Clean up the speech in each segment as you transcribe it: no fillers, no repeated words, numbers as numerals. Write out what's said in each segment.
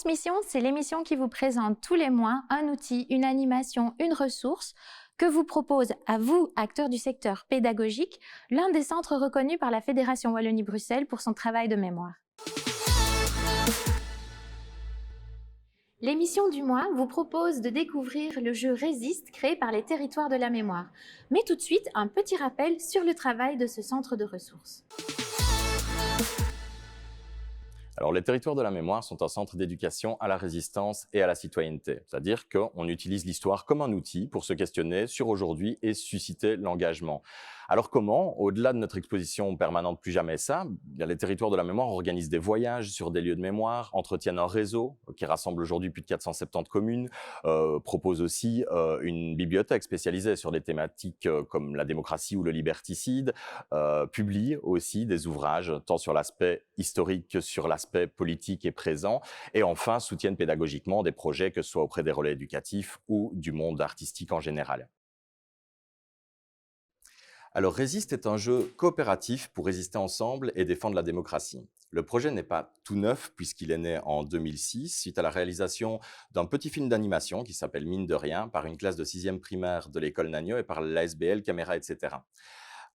Transmission, c'est l'émission qui vous présente tous les mois un outil, une animation, une ressource que vous propose à vous, acteurs du secteur pédagogique, l'un des centres reconnus par la Fédération Wallonie-Bruxelles pour son travail de mémoire. L'émission du mois vous propose de découvrir le jeu Résiste créé par les territoires de la mémoire. Mais tout de suite, un petit rappel sur le travail de ce centre de ressources. Alors, les territoires de la mémoire sont un centre d'éducation à la résistance et à la citoyenneté. C'est-à-dire qu'on utilise l'histoire comme un outil pour se questionner sur aujourd'hui et susciter l'engagement. Alors comment, au-delà de notre exposition permanente Plus jamais ça, les territoires de la mémoire organisent des voyages sur des lieux de mémoire, entretiennent un réseau qui rassemble aujourd'hui plus de 470 communes, propose aussi une bibliothèque spécialisée sur des thématiques comme la démocratie ou le liberticide, publie aussi des ouvrages tant sur l'aspect historique que sur l'aspect politique et présent, et enfin soutiennent pédagogiquement des projets que ce soit auprès des relais éducatifs ou du monde artistique en général. Alors Résiste est un jeu coopératif pour résister ensemble et défendre la démocratie. Le projet n'est pas tout neuf puisqu'il est né en 2006 suite à la réalisation d'un petit film d'animation qui s'appelle Mine de rien par une classe de 6e primaire de l'école Nagno et par l'ASBL Caméra, etc.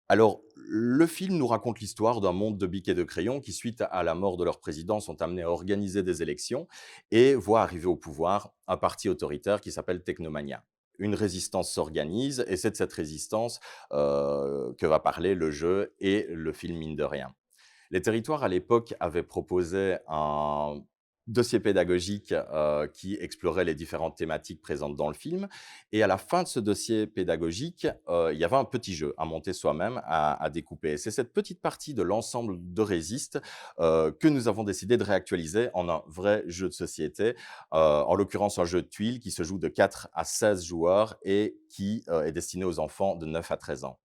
Alors, le film nous raconte l'histoire d'un monde de bics et de crayons qui, suite à la mort de leur président, sont amenés à organiser des élections et voient arriver au pouvoir un parti autoritaire qui s'appelle Technomania. Une résistance s'organise et c'est de cette résistance que va parler le jeu et le film Mine de rien. Les territoires, à l'époque, avaient proposé un dossier pédagogique qui explorait les différentes thématiques présentes dans le film. Et à la fin de ce dossier pédagogique, il y avait un petit jeu à monter soi-même, à découper. Et c'est cette petite partie de l'ensemble de Résiste que nous avons décidé de réactualiser en un vrai jeu de société, en l'occurrence un jeu de tuiles qui se joue de 4 à 16 joueurs et qui est destiné aux enfants de 9 à 13 ans.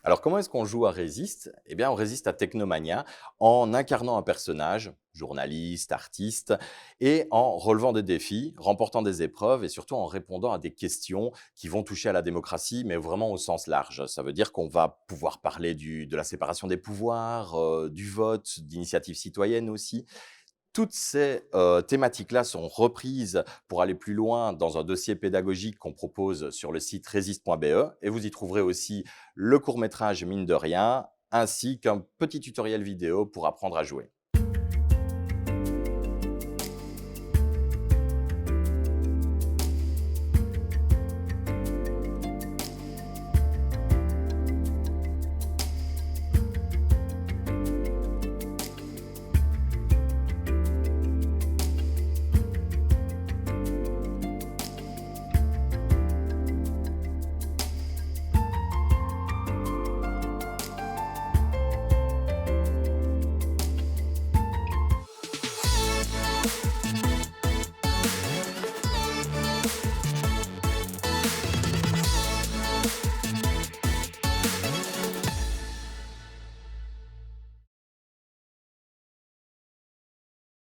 Alors, comment est-ce qu'on joue à Résiste? Eh bien, on résiste à Technomania en incarnant un personnage, journaliste, artiste, et en relevant des défis, remportant des épreuves et surtout en répondant à des questions qui vont toucher à la démocratie, mais vraiment au sens large. Ça veut dire qu'on va pouvoir parler de la séparation des pouvoirs, du vote, d'initiatives citoyennes aussi. Toutes ces thématiques-là sont reprises pour aller plus loin dans un dossier pédagogique qu'on propose sur le site resist.be et vous y trouverez aussi le court-métrage Mine de rien, ainsi qu'un petit tutoriel vidéo pour apprendre à jouer.